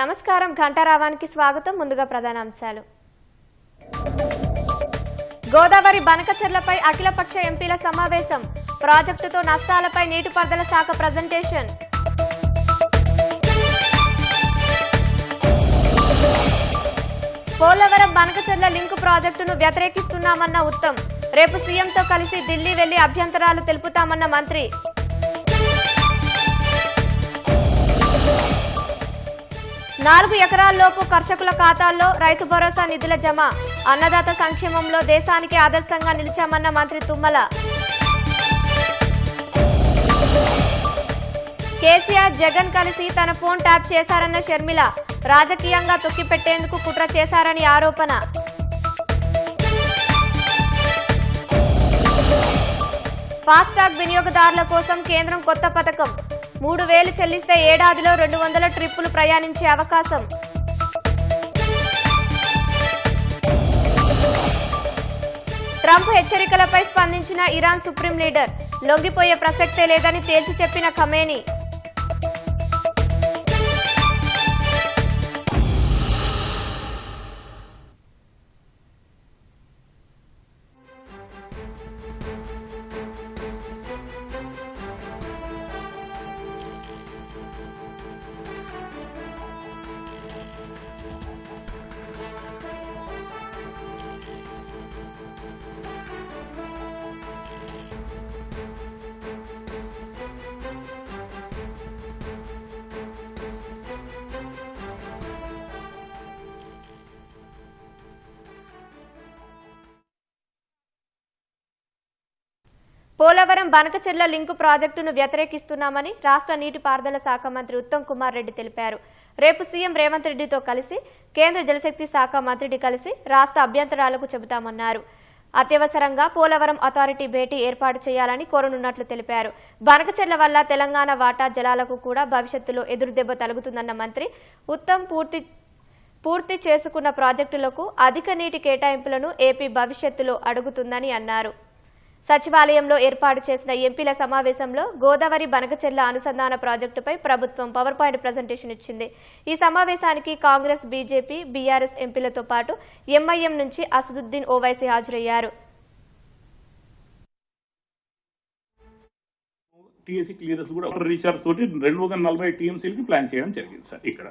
నమస్కారం ఘంటారావానికి స్వాగతం. ముందుగా ప్రధానాంశాలు. గోదావరి బనకచెర్లపై అఖిలపక్ష ఎంపీల సమావేశం. ప్రాజెక్టుతో నష్టాలపై నీటిపారుదల శాఖ ప్రజెంటేషన్. పోలవరం బనకచెర్ల లింకు ప్రాజెక్టును వ్యతిరేకిస్తున్నామన్న ఉత్తమ్. రేపు సీఎంతో కలిసి ఢిల్లీ వెళ్లి అభ్యంతరాలు తెలుపుతామన్న మంత్రి. 4 ఎకరాల్లోపు కర్షకుల ఖాతాల్లో రైతు భరోసా నిధుల జమ. అన్నదాత సంక్షేమంలో దేశానికి ఆదర్శంగా నిలిచామన్న మంత్రి తుమ్మల. కేసీఆర్ జగన్ కలిసి తన ఫోన్ ట్యాప్ చేశారన్న షర్మిల. రాజకీయంగా తొక్కిపెట్టేందుకు కుట్ర చేశారని ఆరోపణ. ఫాస్టాగ్ వినియోగదారుల కోసం కేంద్రం కొత్త పథకం. 3000 చెల్లిస్తే ఏడాదిలో 200 ట్రిప్పులు ప్రయాణించే అవకాశం. ట్రంప్ హెచ్చరికలపై స్పందించిన ఇరాన్ సుప్రీం లీడర్. లొంగిపోయే ప్రసక్తే లేదని తేల్చి చెప్పిన ఖమేనీ. పోలవరం బనకచెర్ల లింకు ప్రాజెక్టును వ్యతిరేకిస్తున్నామని రాష్ట్ర నీటిపారుదల శాఖ మంత్రి ఉత్తమ్ కుమార్ రెడ్డి తెలిపారు. రేపు సీఎం రేవంత్ రెడ్డితో కలిసి కేంద్ర జలశక్తి శాఖ మంత్రిని కలిసి రాష్ట్ర అభ్యంతరాలకు చెబుతామన్నారు. అత్యవసరంగా పోలవరం అథారిటీ భేటీ ఏర్పాటు చేయాలని కోరనున్నట్లు తెలిపారు. బనకచెర్ల వల్ల తెలంగాణ వాటా జలాలకు కూడా భవిష్యత్తులో ఎదురుదెబ్బ తగులుతుందన్న మంత్రి ఉత్తమ్ పూర్తి చేసుకున్న ప్రాజెక్టులకు అధిక నీటి కేటాయింపులను ఏపీ భవిష్యత్తులో అడుగుతుందని అన్నారు. సచివాలయంలో ఏర్పాటు చేసిన ఎంపీల సమావేశంలో గోదావరి బనకచెర్ల అనుసంధాన ప్రాజెక్టుపై ప్రభుత్వం పవర్ పాయింట్ ప్రజెంటేషన్ ఇచ్చింది. ఈ సమావేశానికి కాంగ్రెస్, బీజేపీ, బీఆర్ఎస్ ఎంపీలతో పాటు ఎంఐఎం నుంచి అసదుద్దీన్ ఓవైసీ హాజరయ్యారు. టీఎస్సీ క్లియరెన్స్ కూడా రీఛార్జ్ తోటి 240 టీఎంసీలకి ప్లాన్ చేయడం జరిగింది సార్. ఇక్కడ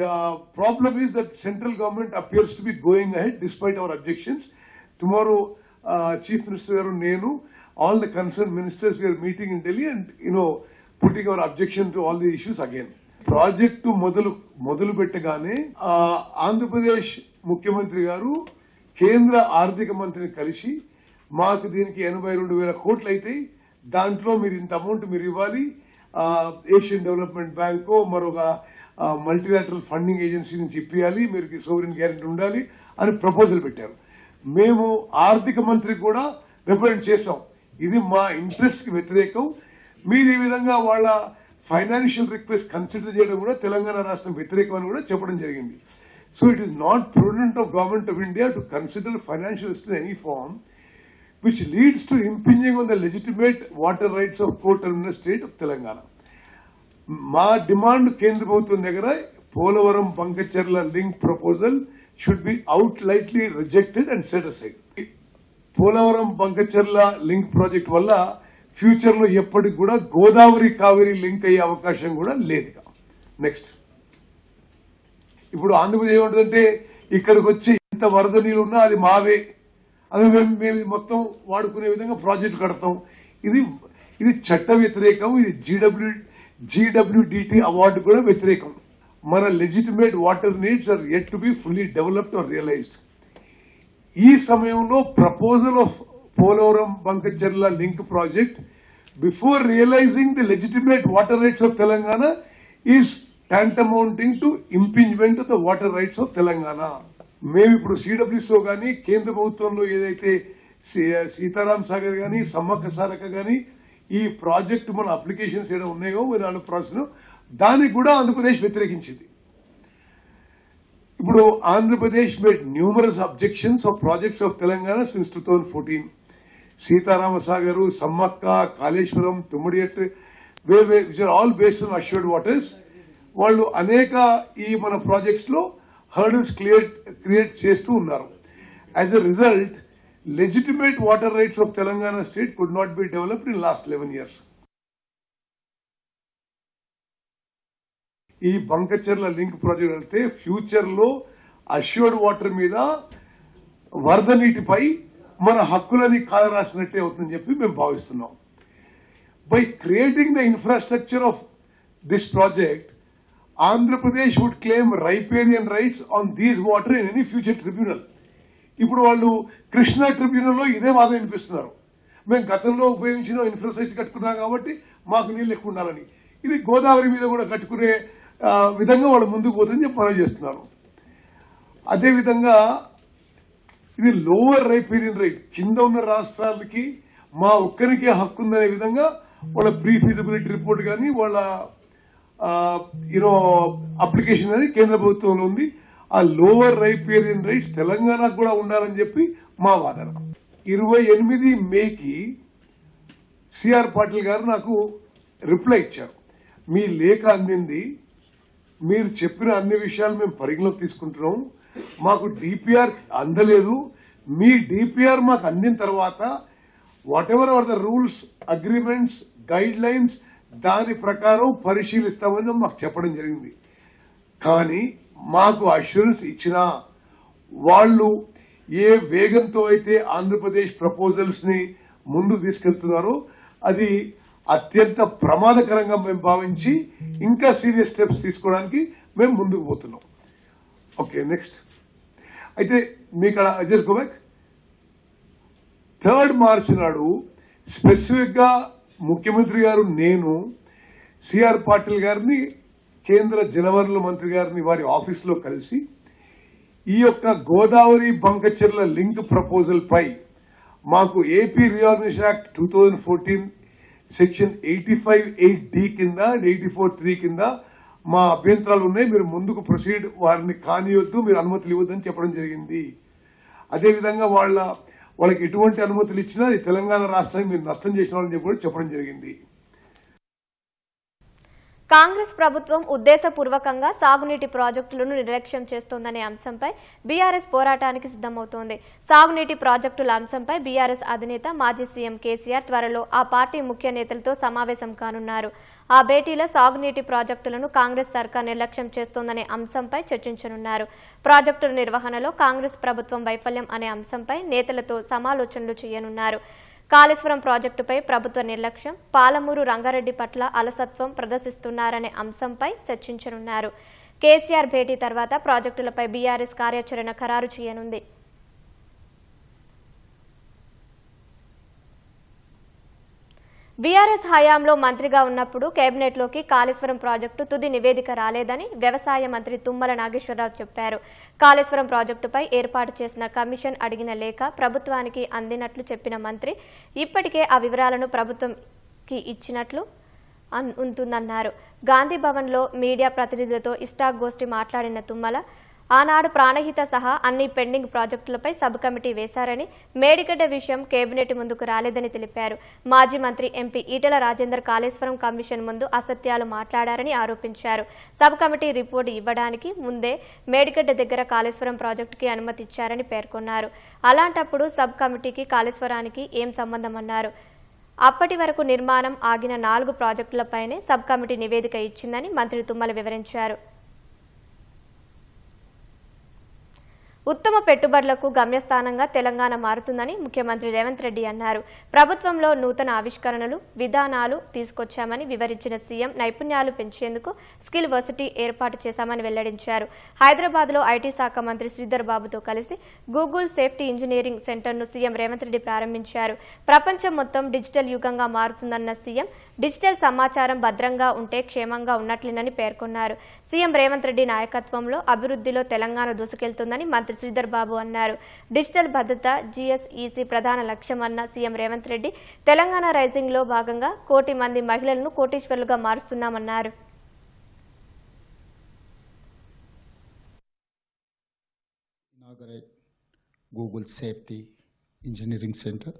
the problem is that central government appears to be going ahead despite our objections. Tomorrow, Chief Minister garu nenu, all the concerned ministers, we are meeting in Delhi and putting our objection to all the issues again. Project మొదలు పెట్టగానే ఆంధ్రప్రదేశ్ ముఖ్యమంత్రి గారు కేంద్ర ఆర్థిక మంత్రిని కలిసి మాకు దీనికి 82,000 కోట్లు అయితే దాంట్లో మీరు ఇంత అమౌంట్ మీరు ఇవ్వాలి, ఏషియన్ డెవలప్మెంట్ బ్యాంకు మరొక మల్టీలాటరల్ ఫండింగ్ ఏజెన్సీ నుంచి ఇప్పియాలి, మీరు సోవరెన్ గ్యారెంటీ ఉండాలి అని ప్రపోజల్ పెట్టారు. మేము ఆర్థిక మంత్రి కూడా రిప్రజెంట్ చేశాం. ఇది మా ఇంట్రెస్ట్ కి వ్యతిరేకం, మీరు ఈ విధంగా వాళ్ళ ఫైనాన్షియల్ రిక్వెస్ట్ కన్సిడర్ చేయడం కూడా తెలంగాణ రాష్ట్రం వ్యతిరేకం అని కూడా చెప్పడం జరిగింది. So it is not prudent of government of India to consider financial risk in any form which leads to impinging on the legitimate water rights of co-terminus state of Telangana. మా demand కేంద్ర ప్రభుత్వం దగ్గర Polavaram Banakacherla link proposal should be outrightly rejected and set aside. Polavaram Banakacherla link project వల్ల future లో ఎప్పటికి కూడా Godavari Kaveri link అయ్యే అవకాశం కూడా లేదు. నెక్స్ట్, ఇప్పుడు ఆంధ్రప్రదేశ్ ఏమంటుందంటే ఇక్కడికి వచ్చి ఎంత వరద నీళ్ళు ఉన్నా అది మావే, అది మేము మొత్తం వాడుకునే విధంగా ప్రాజెక్టు కడతాం. ఇది చట్ట వ్యతిరేకం, ఇది జీడబ్ల్యూడిటి అవార్డు కూడా వ్యతిరేకం. మన legitimate water needs are yet to be fully developed or realised. ఈ సమయంలో proposal of Polavaram Banakacherla link project before realising the legitimate water rights of Telangana is tantamounting to impingement of the water rights of Telangana. మేము ఇప్పుడు సిడబ్ల్యూసీలో కానీ కేంద్ర ప్రభుత్వంలో ఏదైతే సీతారాం సాగర్ కానీ సమ్మక్క సారక్క కానీ ఈ ప్రాజెక్టు మన అప్లికేషన్స్ ఏదో ఉన్నాయో మీరు ప్రాసెస్ దానికి కూడా ఆంధ్రప్రదేశ్ వ్యతిరేకించింది. ఇప్పుడు Andhra Pradesh made numerous objections of projects of Telangana since 2014. Sitarama Sagar, Sammakka, Kaleshwaram, Tummidihatti, which are all based on assured waters. వాళ్ళు అనేక ఈ మన ప్రాజెక్ట్స్ లో హర్డల్స్ క్రియేట్ చేస్తూ ఉన్నారు. As a result legitimate water rights of Telangana state could not be developed in last 11 years. ఈ Banakacherla link project వెళ్తే future లో అష్యూర్డ్ వాటర్ మీద వరద నీటిపై మన హక్కులని కాలరాసినట్టే అవుతుందని చెప్పి మేము భావిస్తున్నాం. By creating the infrastructure of this project, Andhra Pradesh would claim riparian rights on these water in any future tribunal. ఇప్పుడు వాళ్ళు కృష్ణా ట్రిబ్యునల్లో ఇదే వాదన వినిపిస్తున్నారు. మేము గతంలో ఉపయోగించిన ఇన్ఫ్రాస్ట్రక్చర్ కట్టుకున్నాం కాబట్టి మాకు నీళ్లు ఎక్కువ ఉండాలని. ఇది గోదావరి మీద కూడా కట్టుకునే విధంగా వాళ్ళు ముందుకు పోతుందని చెప్పి మనం చేస్తున్నారు. అదేవిధంగా ఇది లోవర్ రైపేరియన్ రైట్, కింద ఉన్న రాష్ట్రాలకి మా ఒక్కరికే హక్కు ఉందనే విధంగా వాళ్ళ ప్రీ ఫీజిబిలిటీ రిపోర్ట్ కానీ వాళ్ళ అప్లికేషన్ అని కేంద్ర ప్రభుత్వంలో ఉంది. ఆ లోవర్ రైపేరియన్ రైట్స్ తెలంగాణకు కూడా ఉండాలని చెప్పి మా వాదన. 28 మేకి సిఆర్ పాటిల్ గారు నాకు రిప్లై ఇచ్చారు. మీ లేఖ అందింది, మీరు చెప్పిన అన్ని విషయాలు మేము పరిగణలోకి తీసుకుంటున్నాం, మాకు డిపిఆర్ అందలేదు, మీ డిపిఆర్ మాకు అందిన తర్వాత whatever are the rules, agreements, guidelines దాని ప్రకారం పరిశీలిస్తామని మాకు చెప్పడం జరిగింది. కానీ మాకు అష్యూరెన్స్ ఇచ్చినా వాళ్ళు ఏ వేగంతో అయితే ఆంధ్రప్రదేశ్ ప్రపోజల్స్ ని ముందుకు తీసుకెళ్తున్నారో అది అత్యంత ప్రమాదకరంగా మేము భావించి ఇంకా సీరియస్ స్టెప్స్ తీసుకోవడానికి మేము ముందుకు పోతున్నాం. Okay, next. అయితే మీకు జస్ట్ గో బ్యాక్. 3rd మార్చి నాడు స్పెసిఫిక్ గా ముఖ్యమంత్రి గారు, నేను సిఆర్ పాటిల్ గారిని, కేంద్ర జలవనరుల మంత్రి గారిని వారి ఆఫీసులో కలిసి ఈ యొక్క గోదావరి బంకచెర్ల లింక్ ప్రపోజల్ పై మాకు AP reorganisation act 2014 section 85(8)D కింద 84(3) కింద మా అభ్యంతరాలు ఉన్నాయి, మీరు ముందుకు ప్రొసీడ్, వారిని కానియొద్దు, మీరు అనుమతులు ఇవ్వద్దని చెప్పడం జరిగింది. అదేవిధంగా వాళ్ళకి ఎటువంటి అనుమతులు ఇచ్చినా ఈ తెలంగాణ రాష్ట్రాన్ని మీరు నష్టం చేసిన వాళ్ళని చెప్పి కూడా చెప్పడం జరిగింది. కాంగ్రెస్ ప్రభుత్వం ఉద్దేశపూర్వకంగా సాగునీటి ప్రాజెక్టులను నిర్లక్ష్యం చేస్తోందనే అంశంపై బీఆర్ఎస్ పోరాటానికి సిద్దమవుతోంది. సాగునీటి ప్రాజెక్టుల అంశంపై బీఆర్ఎస్ అధినేత మాజీ సీఎం కేసీఆర్ త్వరలో ఆ పార్టీ ముఖ్య నేతలతో సమావేశం కానున్నారు. ఆ భేటీలో సాగునీటి ప్రాజెక్టులను కాంగ్రెస్ సర్కార్ నిర్లక్ష్యం చేస్తోందనే అంశంపై చర్చించనున్నారు. ప్రాజెక్టుల నిర్వహణలో కాంగ్రెస్ ప్రభుత్వం వైఫల్యం అనే అంశంపై నేతలతో సమాలోచనలు చేయనున్నారు. కాళేశ్వరం ప్రాజెక్టుపై ప్రభుత్వ నిర్లక్ష్యం, పాలమూరు రంగారెడ్డి పట్ల అలసత్వం ప్రదర్శిస్తున్నారనే అంశంపై చర్చించనున్నారు. కేసీఆర్ భేటీ తర్వాత ప్రాజెక్టులపై బీఆర్ఎస్ కార్యాచరణ ఖరారు చేయనుంది. బీఆర్ఎస్ హయాంలో మంత్రిగా ఉన్నప్పుడు కేబినెట్లోకి కాళేశ్వరం ప్రాజెక్టు తుది నివేదిక రాలేదని వ్యవసాయ మంత్రి తుమ్మల నాగేశ్వరరావు చెప్పారు. కాళేశ్వరం ప్రాజెక్టుపై ఏర్పాటు చేసిన కమిషన్ అడిగిన లేఖ ప్రభుత్వానికి అందినట్లు చెప్పిన మంత్రి ఇప్పటికే ఆ వివరాలను ప్రభుత్వంకి ఇచ్చినట్లు ఉంటుందన్నారు. గాంధీ భవన్లో మీడియా ప్రతినిధులతో ఇష్టాగోష్ఠి మాట్లాడిన తుమ్మల ఆనాడు ప్రాణహిత సహా అన్ని పెండింగ్ ప్రాజెక్టులపై సబ్ కమిటీ వేశారని, మేడిగడ్డ విషయం కేబినెట్ ముందుకు రాలేదని తెలిపారు. మాజీ మంత్రి ఎంపీ ఈటెల రాజేందర్ కాళేశ్వరం కమిషన్ ముందు అసత్యాలు మాట్లాడారని ఆరోపించారు. సబ్ కమిటీ రిపోర్టు ఇవ్వడానికి ముందే మేడిగడ్డ దగ్గర కాళేశ్వరం ప్రాజెక్టుకి అనుమతి ఇచ్చారని పేర్కొన్నారు. అలాంటప్పుడు సబ్ కమిటీకి కాళేశ్వరానికి ఏం సంబంధమన్నారు. అప్పటి వరకు నిర్మాణం ఆగిన 4 ప్రాజెక్టులపైనే సబ్ కమిటీ నివేదిక ఇచ్చిందని మంత్రి తుమ్మల వివరించారు. ఉత్తమ పెట్టుబడులకు గమ్యస్థానంగా తెలంగాణ మారుతుందని ముఖ్యమంత్రి రేవంత్ రెడ్డి అన్నారు. ప్రభుత్వంలో నూతన ఆవిష్కరణలు, విధానాలు తీసుకొచ్చామని వివరించిన సీఎం నైపుణ్యాలు పెంచేందుకు స్కిల్ వర్సిటీ ఏర్పాటు చేశామని వెల్లడించారు. హైదరాబాద్లో ఐటీ శాఖ మంత్రి శ్రీధర్ బాబుతో కలిసి గూగుల్ సేఫ్టీ ఇంజనీరింగ్ సెంటర్ను సీఎం రేవంత్ రెడ్డి ప్రారంభించారు. ప్రపంచం మొత్తం డిజిటల్ యుగంగా మారుతుందన్న సీఎం డిజిటల్ సమాచారం భద్రంగా ఉంటే క్షేమంగా ఉన్నట్లేనని పేర్కొన్నారు. సీఎం రేవంత్ రెడ్డి నాయకత్వంలో అభివృద్ధిలో తెలంగాణ దూసుకెళ్తుందని మంత్రి శ్రీధర్ బాబు అన్నారు. డిజిటల్ భద్రత జీఎస్ఈసీ ప్రధాన లక్ష్యమన్న సీఎం రేవంత్ రెడ్డి తెలంగాణ రైజింగ్ లో భాగంగా 1 కోటి మంది మహిళలను కోటీశ్వరులుగా మారుస్తున్నామన్నారు. Google Safety Engineering Center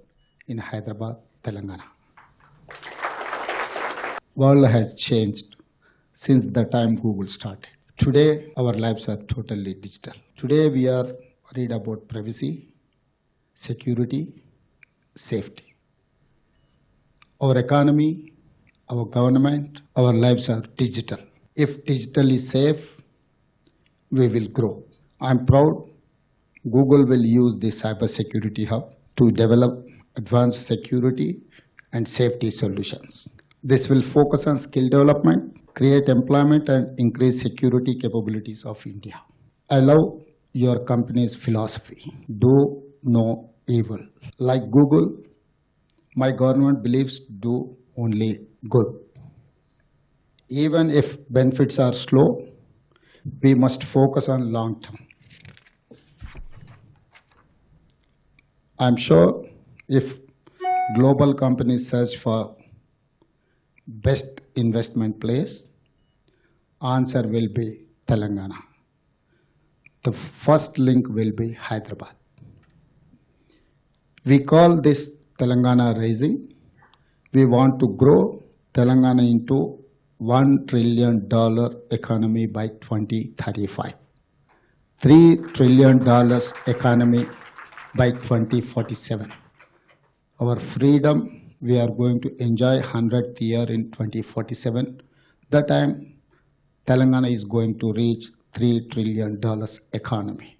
in Hyderabad, Telangana. World has changed since the time Google started. Today, our lives are totally digital. Today, we are worried about privacy, security, safety. Our economy, our government, our lives are digital. If digital is safe, we will grow. I'm proud Google will use the cybersecurity hub to develop advanced security and safety solutions. This will focus on skill development, create employment, and increase security capabilities of India. I love your company's philosophy. Do no evil. Like Google, my government believes do only good. Even if benefits are slow, we must focus on long term. I'm sure if global companies search for best investment place, answer will be Telangana. The first link will be Hyderabad. We call this Telangana Rising. We want to grow Telangana into $1 trillion economy by 2035. $3 trillion economy by 2047. Our freedom, we are going to enjoy 100th year in 2047. That time, Telangana is going to reach $3 trillion economy.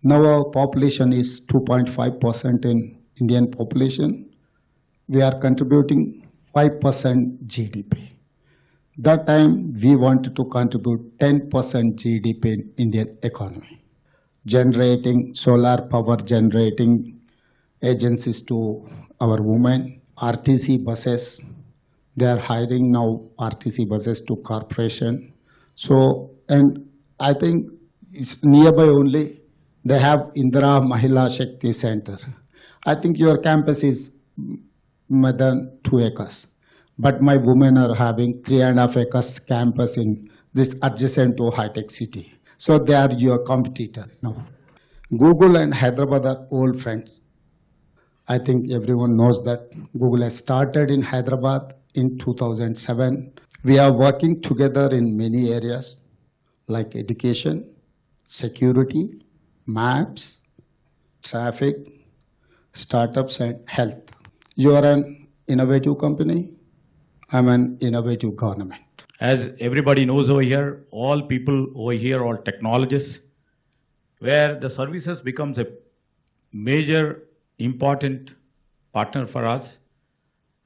Now our population is 2.5% in Indian population. We are contributing 5% GDP. That time, we wanted to contribute 10% GDP in Indian economy. Generating solar power generating agencies to our women, RTC buses, they are hiring now RTC buses to corporation. So, and I think it's nearby only, they have Indira Mahila Shakti Center. I think your campus is more than 2 acres. But my women are having 3.5 acres campus in this adjacent to high-tech city. So they are your competitor now. Google and Hyderabad are old friends. I think everyone knows that Google has started in Hyderabad in 2007. We are working together in many areas like education, security, maps, traffic, startups and health. You are an innovative company. I'm an innovative government. As everybody knows over here, all people over here are technologists, where the services becomes a major important partner for us.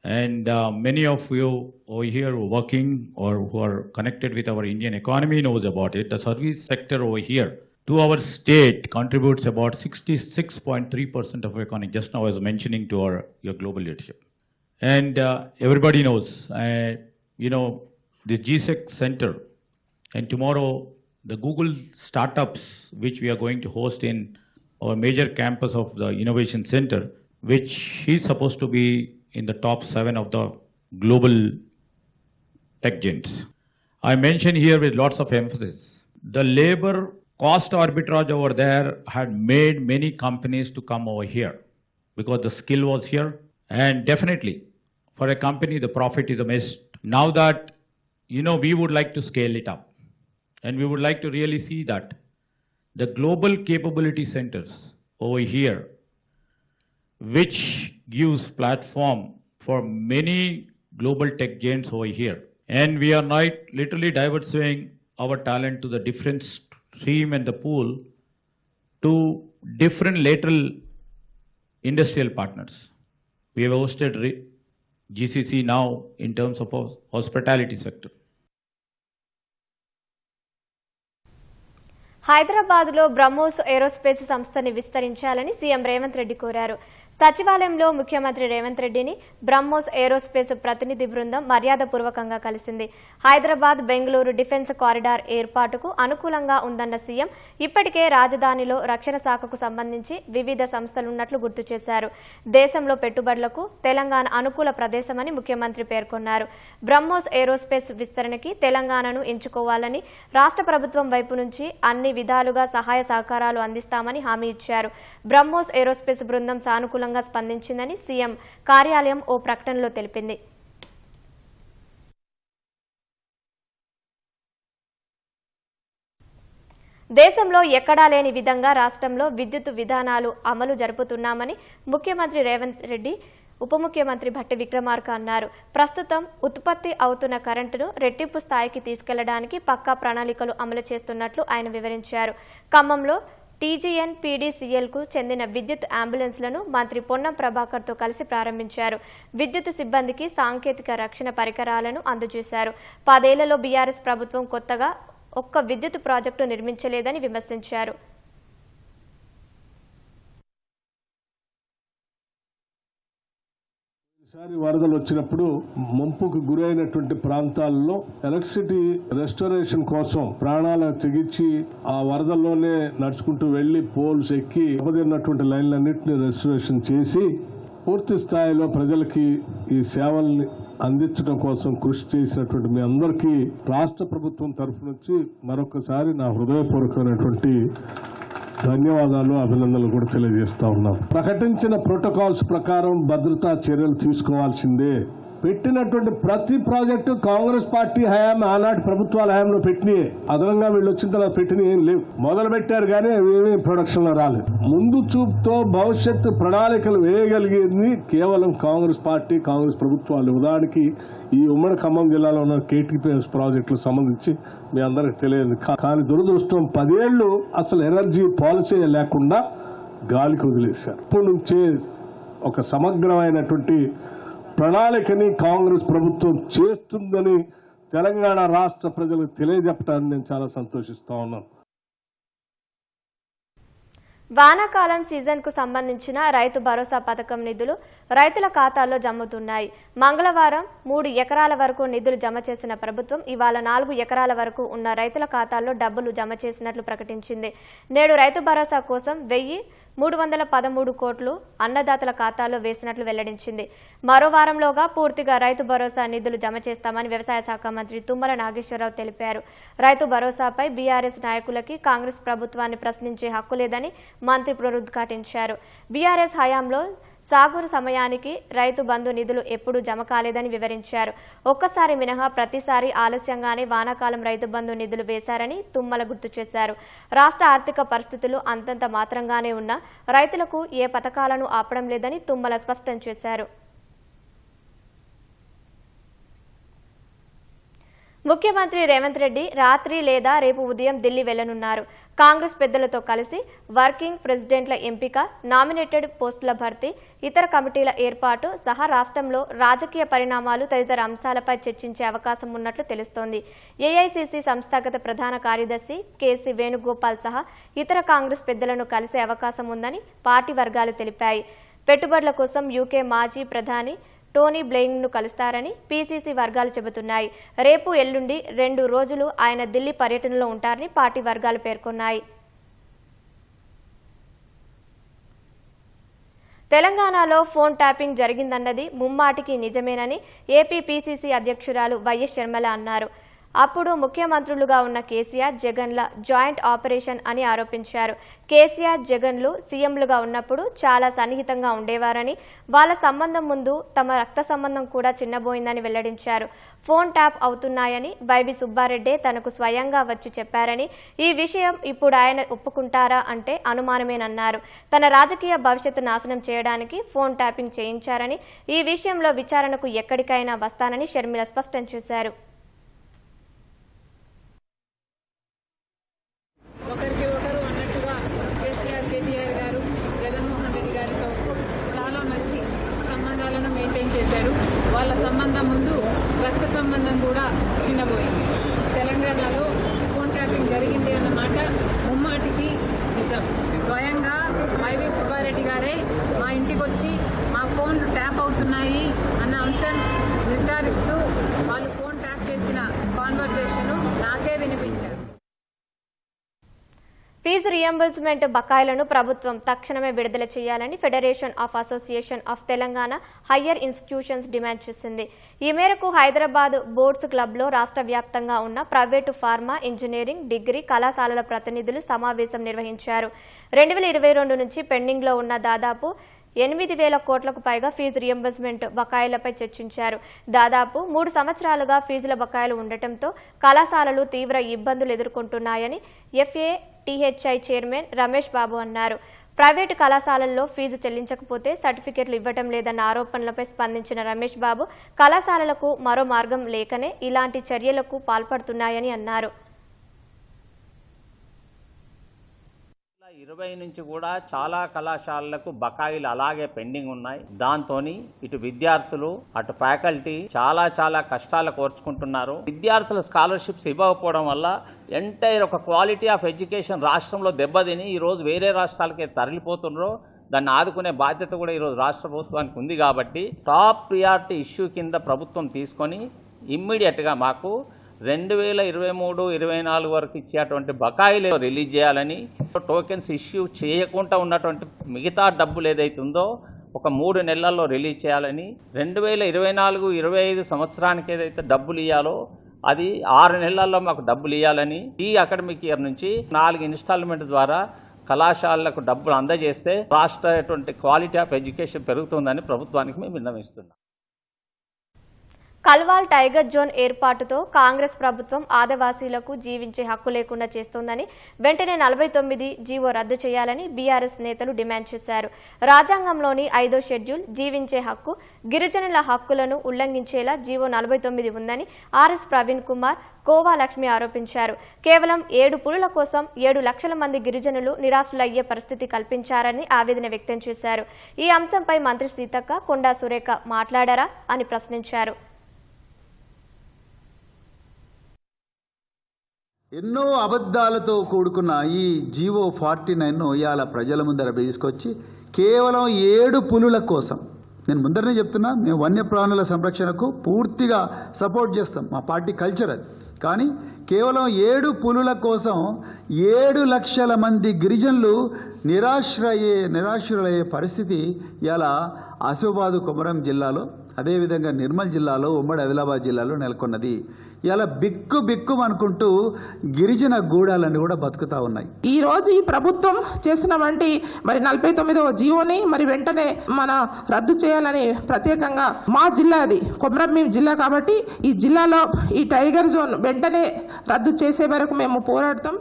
And many of you over here who are working or who are connected with our Indian economy knows about it. The service sector over here to our state contributes about 66.3% of economy. Just now I was mentioning to your global leadership. And everybody knows, the GSEC Center and tomorrow the Google startups, which we are going to host in our major campus of the Innovation Center, which is supposed to be in the top 7 of the global tech giants. I mention here with lots of emphasis, the labor cost arbitrage over there had made many companies to come over here because the skill was here. And definitely, for a company, the profit is a must. Now that, we would like to scale it up. And we would like to really see that the global capability centers over here, which gives platform for many global tech giants over here. And we are now literally diversifying our talent to the different stream and the pool to different lateral industrial partners. We have hosted GCC now in terms of hospitality sector. హైదరాబాద్లో BrahMos aerospace సంస్థని విస్తరించాలని CM Revanth Reddy కోరారు. సచివాలయంలో ముఖ్యమంత్రి రేవంత్ రెడ్డిని BrahMos aerospace ప్రతినిధి బృందం మర్యాదపూర్వకంగా కలిసింది. హైదరాబాద్ బెంగళూరు డిఫెన్స్ కారిడార్ ఏర్పాటుకు అనుకూలంగా ఉందన్న సీఎం ఇప్పటికే రాజధానిలో రక్షణ శాఖకు సంబంధించి వివిధ సంస్థలున్నట్లు గుర్తు చేశారు. దేశంలో పెట్టుబడులకు తెలంగాణ అనుకూల ప్రదేశమని ముఖ్యమంత్రి పేర్కొన్నారు. బ్రహ్మోస్ ఏరోస్పేస్ విస్తరణకి తెలంగాణను ఎంచుకోవాలని రాష్ట్ర ప్రభుత్వం వైపు నుంచి అన్ని విధాలుగా సహాయ సహకారాలు అందిస్తామని హామీ ఇచ్చారు. బ్రహ్మోస్ ఏరోస్పేస్ బృందం సానుకూలంగా స్పందించిందని సీఎం కార్యాలయం ఓ ప్రకటనలో తెలిపింది. దేశంలో ఎక్కడా లేని విధంగా రాష్ట్రంలో విద్యుత్ విధానాలు అమలు జరుపుతున్నామని ముఖ్యమంత్రి రేవంత్ రెడ్డి ఉప ముఖ్యమంత్రి భట్టి విక్రమార్క అన్నారు. ప్రస్తుతం ఉత్పత్తి అవుతున్న కరెంటును రెట్టింపు స్థాయికి తీసుకెళ్లడానికి పక్కా ప్రణాళికలు అమలు చేస్తున్నట్లు ఆయన వివరించారు. ఖమ్మంలో టీజీఎన్ పీడీసీఎల్కు చెందిన విద్యుత్ అంబులెన్స్లను మంత్రి పొన్నం ప్రభాకర్తో కలిసి ప్రారంభించారు. విద్యుత్ సిబ్బందికి సాంకేతిక రక్షణ పరికరాలను అందజేశారు. 10 ఏళ్లలో బీఆర్ఎస్ ప్రభుత్వం కొత్తగా ఒక్క విద్యుత్ ప్రాజెక్టు నిర్మించలేదని విమర్శించారు. ఈసారి వరదలు వచ్చినప్పుడు ముంపుకు గురైనటువంటి ప్రాంతాల్లో ఎలక్ట్రిసిటీ రెస్టోరేషన్ కోసం ప్రాణాలు తెగించి ఆ వరదల్లోనే నడుచుకుంటూ వెళ్లి పోల్స్ ఎక్కి దెబ్బతిన్నటువంటి లైన్లన్నింటినీ రెస్టోరేషన్ చేసి పూర్తి స్థాయిలో ప్రజలకి ఈ సేవల్ని అందించడం కోసం కృషి చేసినటువంటి మీ అందరికీ రాష్ట్ర ప్రభుత్వం తరఫు నుంచి మరొకసారి నా హృదయపూర్వకమైనటువంటి ధన్యవాదాలు, అభినందనలు కూడా తెలియజేస్తా ఉన్నాం. ప్రకటించిన ప్రోటోకాల్స్ ప్రకారం భద్రతా చర్యలు తీసుకోవాల్సిందే. పెట్టినటువంటి ప్రతి ప్రాజెక్టు కాంగ్రెస్ పార్టీ హయాం ఆనాటి ప్రభుత్వాల హయాంలో పెట్టినాయి. అదనంగా వీళ్ళు వచ్చిన తర్వాత పెట్టినవి ఏం లేవు. మొదలు పెట్టారు కానీ అవేమీ ప్రొడక్షన్ లో రాలేదు. ముందు చూపుతో భవిష్యత్తు ప్రణాళికలు వేయగలిగేది కేవలం కాంగ్రెస్ పార్టీ, కాంగ్రెస్ ప్రభుత్వాలు. ఉదాహరణకి ఈ ఉమ్మడి ఖమ్మం జిల్లాలో ఉన్న కేటీపీఎస్ ప్రాజెక్టులకు సంబంధించి మీ అందరికి తెలియదు. కానీ దురదృష్టం 10 ఏళ్లు అసలు ఎనర్జీ పాలసీ లేకుండా గాలికి వదిలేశారు. ఇప్పటి నుంచే ఒక సమగ్రమైనటువంటి ప్రణాళికని కాంగ్రెస్ ప్రభుత్వం చేస్తుందని తెలంగాణ రాష్ట్ర ప్రజలకు తెలియజెప్పడానికి నేను చాలా సంతోషిస్తా ఉన్నాను. వానాకాలం సీజన్కు సంబంధించిన రైతు భరోసా పథకం నిధులు రైతుల ఖాతాల్లో జమ్ముతున్నాయి. మంగళవారం 3 ఎకరాల వరకు నిధులు జమ చేసిన ప్రభుత్వం ఇవాళ 4 ఎకరాల వరకు ఉన్న రైతుల ఖాతాల్లో డబ్బులు జమ చేసినట్లు ప్రకటించింది. నేడు రైతు భరోసా కోసం 1,313 కోట్లు అన్నదాతల ఖాతాలో వేసినట్లు వెల్లడించింది. మరో వారంలోగా పూర్తిగా రైతు భరోసా నిధులు జమ చేస్తామని వ్యవసాయ శాఖ మంత్రి తుమ్మల నాగేశ్వరరావు తెలిపారు. రైతు భరోసాపై బీఆర్ఎస్ నాయకులకి కాంగ్రెస్ ప్రభుత్వాన్ని ప్రశ్నించే హక్కు లేదని మంత్రి పునరుద్ఘాటించారు. బీఆర్ఎస్ హయాంలో సాగు సమయానికి రైతు బంధు నిధులు ఎప్పుడూ జమ కాలేదని వివరించారు. ఒక్కసారి మినహా ప్రతిసారి ఆలస్యంగానే వానాకాలం రైతు బంధు నిధులు వేశారని తుమ్మల గుర్తు చేశారు. రాష్ట్ర ఆర్థిక పరిస్థితులు అంతంత మాత్రంగానే ఉన్నా రైతులకు ఏ పథకాలను ఆపడం లేదని తుమ్మల స్పష్టం చేశారు. ముఖ్యమంత్రి రేవంత్ రెడ్డి రాత్రి లేదా రేపు ఉదయం ఢిల్లీ వెళ్లనున్నారు. కాంగ్రెస్ పెద్దలతో కలిసి వర్కింగ్ ప్రెసిడెంట్ల ఎంపిక, నామినేటెడ్ పోస్టుల భర్తీ, ఇతర కమిటీల ఏర్పాటు సహా రాష్ట్రంలో రాజకీయ పరిణామాలు తదితర అంశాలపై చర్చించే అవకాశం ఉన్నట్లు తెలుస్తోంది. ఏఐసీసీ సంస్థాగత ప్రధాన కార్యదర్శి కేసీ వేణుగోపాల్ సహా ఇతర కాంగ్రెస్ పెద్దలను కలిసే అవకాశం ఉందని పార్టీ వర్గాలు తెలిపాయి. పెట్టుబడుల కోసం యూకే మాజీ ప్రధాని టోనీ బ్లెయిర్ను కలుస్తారని పీసీసీ వర్గాలు చెబుతున్నాయి. రేపు ఎల్లుండి 2 రోజులు ఆయన ఢిల్లీ పర్యటనలో ఉంటారని పార్టీ వర్గాలు పేర్కొన్నాయి. తెలంగాణలో ఫోన్ ట్యాపింగ్ జరిగిందన్నది ముమ్మాటికి నిజమేనని ఏపీ పీసీసీ అధ్యక్షురాలు వైఎస్ షర్మిల అన్నారు. అప్పుడు ముఖ్యమంత్రులుగా ఉన్న కేసీఆర్, జగన్ల జాయింట్ ఆపరేషన్ అని ఆరోపించారు. కేసీఆర్, జగన్లు సీఎంలుగా ఉన్నప్పుడు చాలా సన్నిహితంగా ఉండేవారని, వాళ్ళ సంబంధం ముందు తమ రక్త సంబంధం కూడా చిన్నబోయిందని వెల్లడించారు. ఫోన్ ట్యాప్ అవుతున్నాయని వైవి సుబ్బారెడ్డే తనకు స్వయంగా వచ్చి చెప్పారని, ఈ విషయం ఇప్పుడు ఆయన ఒప్పుకుంటారా అంటే అనుమానమేనన్నారు. తన రాజకీయ భవిష్యత్తు నాశనం చేయడానికి ఫోన్ ట్యాపింగ్ చేయించారని, ఈ విషయంలో విచారణకు ఎక్కడికైనా వస్తానని షర్మిల స్పష్టం చేశారు. వాళ్ళ సంబంధం ముందు రక్త సంబంధం కూడా చిన్నపోయింది. తెలంగాణలో ఫోన్ ట్యాపింగ్ జరిగింది అన్నమాట ముమ్మాటికి నిజం. స్వయంగా వైవి సుబ్బారెడ్డి గారే మా ఇంటికి వచ్చి మా ఫోన్లు ట్యాప్ అవుతున్నాయి అన్న అంశం నిర్ధారిస్తూ వాళ్ళు ఫోన్ ట్యాప్ చేసిన కాన్వర్సేషన్ నాకే వినిపించారు. ఫీజు రియంబర్స్మెంట్ బకాయిలను ప్రభుత్వం తక్షణమే విడుదల చేయాలని federation of association of Telangana higher institutions demand చేసింది. ఈ మేరకు హైదరాబాద్ బోర్డ్స్ క్లబ్లో రాష్ట్ర వ్యాప్తంగా ఉన్న ప్రైవేటు ఫార్మా, ఇంజనీరింగ్, డిగ్రీ కళాశాలల ప్రతినిధులు సమావేశం నిర్వహించారు. 2022 నుంచి పెండింగ్లో ఉన్న దాదాపు 8,000 కోట్లకు పైగా ఫీజు రియంబర్స్మెంట్ బకాయిలపై చర్చించారు. దాదాపు 3 సంవత్సరాలుగా ఫీజుల బకాయిలు ఉండటంతో కళాశాలలు తీవ్ర ఇబ్బందులు ఎదుర్కొంటున్నాయని FATHI చైర్మన్ రమేష్ బాబు అన్నారు. ప్రైవేటు కళాశాలల్లో ఫీజు చెల్లించకపోతే సర్టిఫికెట్లు ఇవ్వటం లేదన్న ఆరోపణలపై స్పందించిన రమేష్ బాబు కళాశాలలకు మరో మార్గం లేకనే ఇలాంటి చర్యలకు పాల్పడుతున్నాయని అన్నారు. 20 నుంచి కూడా చాలా కళాశాలలకు బకాయిలు అలాగే పెండింగ్ ఉన్నాయి. దాంతో ఇటు విద్యార్థులు అటు ఫ్యాకల్టీ చాలా కష్టాలు కోర్చుకుంటున్నారు. విద్యార్థుల స్కాలర్షిప్స్ ఇవ్వకపోవడం వల్ల ఎంటైర్ ఒక క్వాలిటీ ఆఫ్ ఎడ్యుకేషన్ రాష్ట్రంలో దెబ్బతిని ఈరోజు వేరే రాష్ట్రాలకే తరలిపోతున్నారు. దాన్ని ఆదుకునే బాధ్యత కూడా ఈరోజు రాష్ట్ర ప్రభుత్వానికి ఉంది. కాబట్టి టాప్ ప్రియారిటీ ఇష్యూ కింద ప్రభుత్వం తీసుకొని ఇమ్మీడియట్గా మాకు 2023-24 వరకు ఇచ్చేటువంటి బకాయిలు రిలీజ్ చేయాలని, టోకెన్స్ ఇష్యూ చేయకుండా ఉన్నటువంటి మిగతా డబ్బులు ఏదైతుందో ఒక 3 నెలల్లో రిలీజ్ చేయాలని, 2024-25 సంవత్సరానికి ఏదైతే డబ్బులు ఇవ్వాలో అది 6 నెలల్లో మాకు డబ్బులు ఇవ్వాలని, ఈ అకాడమిక్ ఇయర్ నుంచి 4 ఇన్స్టాల్మెంట్ ద్వారా కళాశాలలకు డబ్బులు అందజేస్తే రాష్ట్ర క్వాలిటీ ఆఫ్ ఎడ్యుకేషన్ పెరుగుతుందని ప్రభుత్వానికి మేము విన్నవిస్తున్నాం. కల్వాల్ టైగర్ జోన్ ఏర్పాటుతో కాంగ్రెస్ ప్రభుత్వం ఆదివాసీలకు జీవించే హక్కు లేకుండా చేస్తోందని, వెంటనే 49 జీవో రద్దు చేయాలని బీఆర్ఎస్ నేతలు డిమాండ్ చేశారు. రాజ్యాంగంలోని 5వ షెడ్యూల్ జీవించే హక్కు, గిరిజనుల హక్కులను ఉల్లంఘించేలా జీవో 49 ఉందని ఆర్ఎస్ ప్రవీణ్ కుమార్, కోవా లక్ష్మి ఆరోపించారు. కేవలం 7 పులుల కోసం 7 లక్షల మంది గిరిజనులు నిరాశలయ్యే పరిస్థితి కల్పించారని ఆవేదన వ్యక్తం చేశారు. ఈ అంశంపై మంత్రి సీతక్క, కొండా సురేఖ మాట్లాడారా అని ప్రశ్నించారు. ఎన్నో అబద్ధాలతో కూడుకున్న ఈ జీవో 49ను ఇవాళ ప్రజల ముందర తీసుకొచ్చి కేవలం 7 పులుల కోసం, నేను ముందరనే చెప్తున్నా, మేము వన్యప్రాణుల సంరక్షణకు పూర్తిగా సపోర్ట్ చేస్తాం, మా పార్టీ కల్చర్ అది. కానీ కేవలం 7 పులుల కోసం 7 లక్షల మంది గిరిజనులు నిరాశ్రులయ్యే పరిస్థితి ఇవాళ ఆసిఫాబాద్ కొమరం జిల్లాలో, అదేవిధంగా నిర్మల్ జిల్లాలో, ఉమ్మడి ఆదిలాబాద్ జిల్లాలో నెలకొన్నది. ఇలా బిక్కు అనుకుంటూ గిరిజన గూడాలన్నీ కూడా బతుకుతా ఉన్నాయి. ఈ రోజు ఈ ప్రభుత్వం చేసిన వంటి మరి 49వ జీవోని మరి వెంటనే మన రద్దు చేయాలని ప్రత్యేకంగా మా జిల్లా, అది కొమరంభీం జిల్లా కాబట్టి ఈ జిల్లాలో ఈ టైగర్ జోన్ వెంటనే రద్దు చేసే వరకు మేము పోరాడతాం.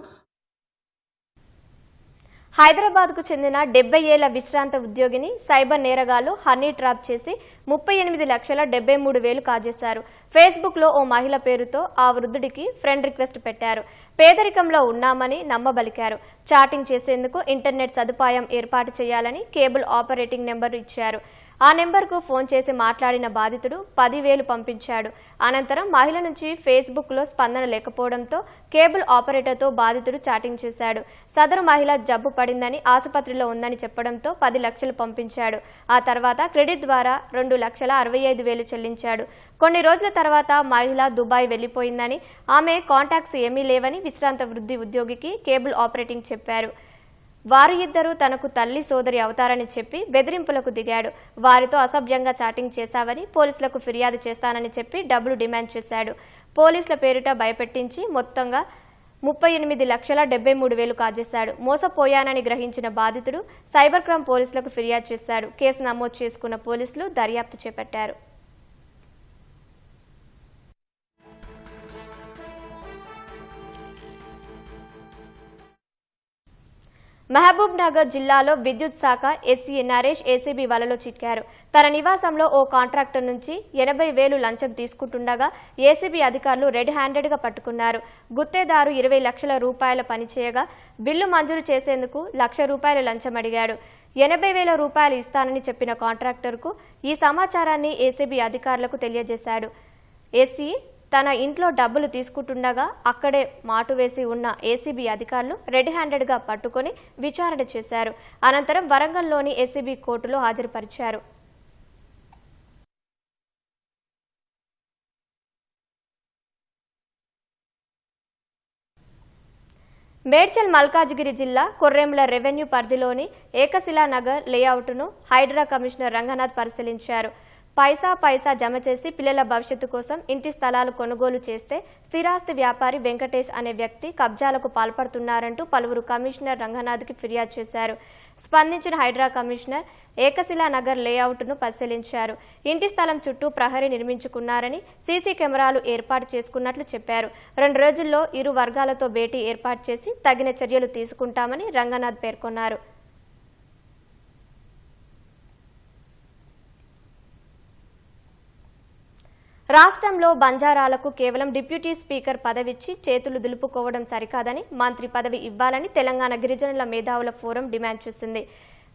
హైదరాబాద్కు చెందిన 70 ఏళ్ల విశ్రాంత ఉద్యోగిని సైబర్ నేరగాళ్లు హనీ ట్రాప్ చేసి 38,73,000 కాజేశారు. ఫేస్బుక్లో ఓ మహిళ పేరుతో ఆ వృద్ధుడికి ఫ్రెండ్ రిక్వెస్ట్ పెట్టారు. పేదరికంలో ఉన్నామని నమ్మబలికారు. చాటింగ్ చేసేందుకు ఇంటర్నెట్ సదుపాయం ఏర్పాటు చేయాలని కేబుల్ ఆపరేటింగ్ నెంబర్ ఇచ్చారు. ఆ నెంబర్కు ఫోన్ చేసి మాట్లాడిన బాధితుడు 10,000 పంపించాడు. అనంతరం మహిళ నుంచి ఫేస్బుక్లో స్పందన లేకపోవడంతో కేబుల్ ఆపరేటర్తో బాధితుడు చాటింగ్ చేశాడు. సదరు మహిళ జబ్బు పడిందని, ఆసుపత్రిలో ఉందని చెప్పడంతో 10 లక్షలు పంపించాడు. ఆ తర్వాత క్రెడిట్ ద్వారా 2,65,000 చెల్లించాడు. కొన్ని రోజుల తర్వాత మహిళ దుబాయ్ వెళ్లిపోయిందని, ఆమె కాంటాక్ట్స్ ఏమీ లేవని విశ్రాంత వృద్ధి ఉద్యోగికి కేబుల్ ఆపరేటింగ్ చెప్పారు. వారు ఇద్దరు తనకు తల్లి సోదరి అవుతారని చెప్పి బెదిరింపులకు దిగాడు. వారితో అసభ్యంగా చాటింగ్ చేశావని, పోలీసులకు ఫిర్యాదు చేస్తానని చెప్పి డబ్బులు డిమాండ్ చేశాడు. పోలీసుల పేరిట భయపెట్టించి మొత్తంగా 38,73,000 కాజేశాడు. మోసపోయానని గ్రహించిన బాధితుడు సైబర్ క్రైమ్ పోలీసులకు ఫిర్యాదు చేశాడు. కేసు నమోదు చేసుకున్న పోలీసులు దర్యాప్తు చేపట్టారు. మహబూబ్ నగర్ జిల్లాలో విద్యుత్ శాఖ ఎస్సీ నరేష్ ఏసీబీ వలలో చిక్కారు. తన నివాసంలో ఓ కాంట్రాక్టర్ నుంచి 80,000 లంచం తీసుకుంటుండగా ఏసీబీ అధికారులు రెడ్ హ్యాండెడ్గా పట్టుకున్నారు. గుత్తేదారు 20 లక్షల రూపాయల పనిచేయగా బిల్లు మంజూరు చేసేందుకు ₹1,00,000 లంచం అడిగాడు. 80,000 రూపాయలు ఇస్తానని చెప్పిన కాంట్రాక్టర్కు ఈ సమాచారాన్ని ఏసీబీ అధికారులకు తెలియజేశాడు. ఎస్సీ తన ఇంట్లో డబ్బులు తీసుకుంటుండగా అక్కడే మాటు వేసి ఉన్న ఏసీబీ అధికారులు రెడ్ హ్యాండెడ్గా పట్టుకుని విచారణ చేశారు. అనంతరం వరంగల్లోని ఏసీబీ కోర్టులో హాజరుపరిచారు. మేడ్చల్ మల్కాజ్గిరి జిల్లా కొర్రెంల రెవెన్యూ పరిధిలోని ఏకశిలా నగర్ లేఅవుట్ను హైడ్రా కమిషనర్ రంగనాథ్ పరిశీలించారు. పైసా పైసా జమ చేసి పిల్లల భవిష్యత్తు కోసం ఇంటి స్థలాలు కొనుగోలు చేస్తే స్థిరాస్తి వ్యాపారి వెంకటేష్ అనే వ్యక్తి కబ్జాలకు పాల్పడుతున్నారంటూ పలువురు కమిషనర్ రంగనాథ్కి ఫిర్యాదు చేశారు. స్పందించిన హైడ్రా కమిషనర్ ఏకశిలా నగర్ లేఅవుట్ను పరిశీలించారు. ఇంటి స్థలం చుట్టూ ప్రహరీ నిర్మించుకున్నారని, సీసీ కెమెరాలు ఏర్పాటు చేసుకున్నట్లు చెప్పారు. 2 రోజుల్లో ఇరు వర్గాలతో భేటీ ఏర్పాటు చేసి తగిన చర్యలు తీసుకుంటామని రంగనాథ్ పేర్కొన్నారు. రాష్ట్రంలో బంజారాలకు కేవలం డిప్యూటీ స్పీకర్ పదవిచ్చి చేతులు దులుపుకోవడం సరికాదని, మంత్రి పదవి ఇవ్వాలని తెలంగాణ గిరిజనుల మేధావుల ఫోరం డిమాండ్ చేసింది.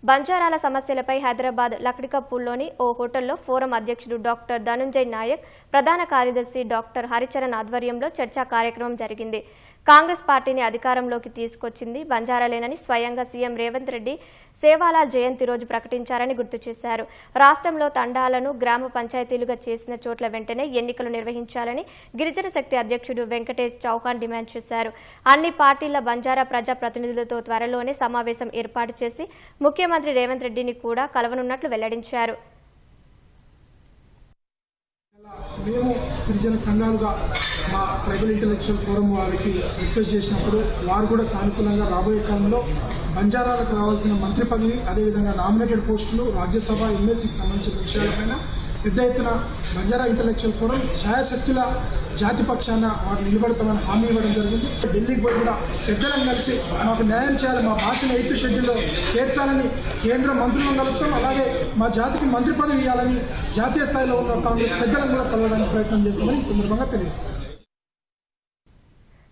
బంజారాల సమస్యలపై హైదరాబాద్ లక్డికపూల్లోని ఓ హోటల్లో ఫోరం అధ్యక్షుడు డాక్టర్ ధనుంజయ్ నాయక్, ప్రధాన కార్యదర్శి డాక్టర్ హరిచరణ్ ఆధ్వర్యంలో చర్చా కార్యక్రమం జరిగింది. కాంగ్రెస్ పార్టీని అధికారంలోకి తీసుకొచ్చింది బంజారాలేనని స్వయంగా సీఎం రేవంత్ రెడ్డి సేవాలాల్ జయంతి రోజు ప్రకటించారని గుర్తు చేశారు. రాష్ట్రంలో తండాలను గ్రామ పంచాయతీలుగా చేసిన చోట్ల వెంటనే ఎన్నికలు నిర్వహించాలని గిరిజన శక్తి అధ్యక్షుడు వెంకటేష్ చౌహాన్ డిమాండ్ చేశారు. అన్ని పార్టీల బంజారా ప్రజా ప్రతినిధులతో త్వరలోనే సమావేశం ఏర్పాటు చేసి ముఖ్యమంత్రి రేవంత్ రెడ్డిని కూడా కలవనున్నట్లు వెల్లడించారు. మేము గిరిజన సంఘాలుగా మా ట్రైబల్ ఇంటలెక్చువల్ ఫోరం వారికి రిక్వెస్ట్ చేసినప్పుడు వారు కూడా సానుకూలంగా రాబోయే కాలంలో బంజారాలకు రావాల్సిన మంత్రి పదవి, అదేవిధంగా నామినేటెడ్ పోస్టులు, రాజ్యసభ, ఎమ్మెల్సీకి సంబంధించిన విషయాలపైన పెద్ద ఎత్తున బంజారా ఇంటలెక్చువల్ ఫోరం శాయశక్తుల జాతి పక్షాన వారు నిలబడతామని హామీ ఇవ్వడం జరిగింది. ఢిల్లీకి పోయి కూడా పెద్దలను కలిసి మాకు న్యాయం చేయాలి, మా భాషను 8th షెడ్యూల్లో చేర్చాలని కేంద్ర మంత్రులను కలుస్తాం. అలాగే మా జాతికి మంత్రి పదవి ఇవ్వాలని జాతీయ స్థాయిలో ఉన్న కాంగ్రెస్ పెద్దలను కూడా కలవడానికి ప్రయత్నం చేస్తామని ఈ సందర్భంగా తెలియజేస్తాం.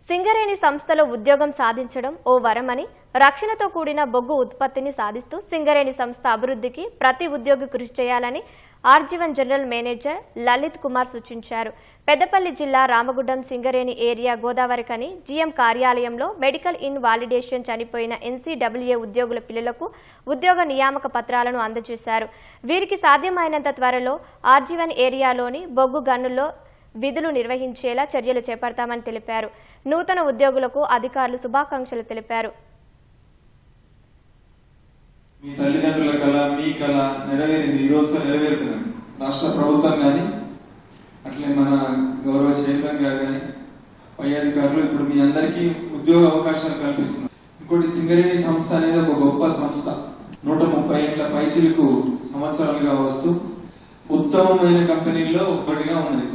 సింగరేణి సంస్థలో ఉద్యోగం సాధించడం ఓ వరమని, రక్షణతో కూడిన బొగ్గు ఉత్పత్తిని సాధిస్తూ సింగరేణి సంస్థ అభివృద్ధికి ప్రతి ఉద్యోగి కృషి చేయాలని RG one general manager Lalit Kumar సూచించారు. పెద్దపల్లి జిల్లా రామగుడ్డం సింగరేణి ఏరియా గోదావరికని జీఎం కార్యాలయంలో మెడికల్ ఇన్ వాలిడేషన్ చనిపోయిన NCWA ఉద్యోగుల పిల్లలకు ఉద్యోగ నియామక పత్రాలను అందజేశారు. వీరికి సాధ్యమైనంత త్వరలో ఆర్జీవన్ ఏరియాలోని బొగ్గు గనుల్లో విధులు నిర్వహించేలా చర్యలు చేపడతామని తెలిపారు. నూతన ఉద్యోగులకు అధికారులు శుభాకాంక్షలు తెలిపారు. మీ తల్లిదండ్రుల కళ, మీ కళ నెరవేరింది, ఈ రోజుతో నెరవేరుతుంది. రాష్ట్ర ప్రభుత్వం కానీ అట్లే మన గౌరవ చైర్మన్ గారు కానీ పై అధికారులు ఇప్పుడు మీ అందరికీ ఉద్యోగ అవకాశాలు కల్పిస్తున్నారు. ఇంకోటి, సింగరేణి సంస్థ అనేది ఒక గొప్ప సంస్థ. 130 ఏళ్ల పైచిలకు సంవత్సరాలుగా వస్తూ ఉత్తమమైన కంపెనీల్లో ఒకటిగా ఉన్నది.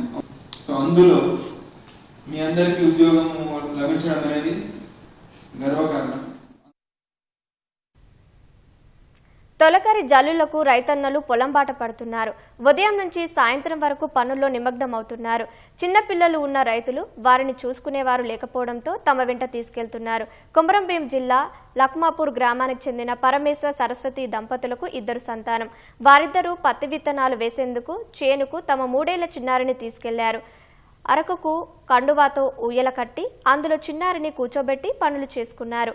సో అందులో మీ అందరికీ ఉద్యోగం లభించడం అనేది గర్వకారణం. తొలకరి జల్లులకు రైతన్నలు పొలంబాట పడుతున్నారు. ఉదయం నుంచి సాయంత్రం వరకు పనుల్లో నిమగ్నమవుతున్నారు. చిన్నపిల్లలు ఉన్న రైతులు వారిని చూసుకునేవారు లేకపోవడంతో తమ వెంట తీసుకెళ్తున్నారు. కొమరంభీం జిల్లా లక్మాపూర్ గ్రామానికి చెందిన పరమేశ్వర సరస్వతి దంపతులకు 2 సంతానం. వారిద్దరూ పత్తి విత్తనాలు వేసేందుకు చేనుకు తమ 3 ఏళ్ల చిన్నారిని తీసుకెళ్లారు. అరకుకు కండువాతో ఊయల కట్టి అందులో చిన్నారిని కూర్చోబెట్టి పనులు చేసుకున్నారు.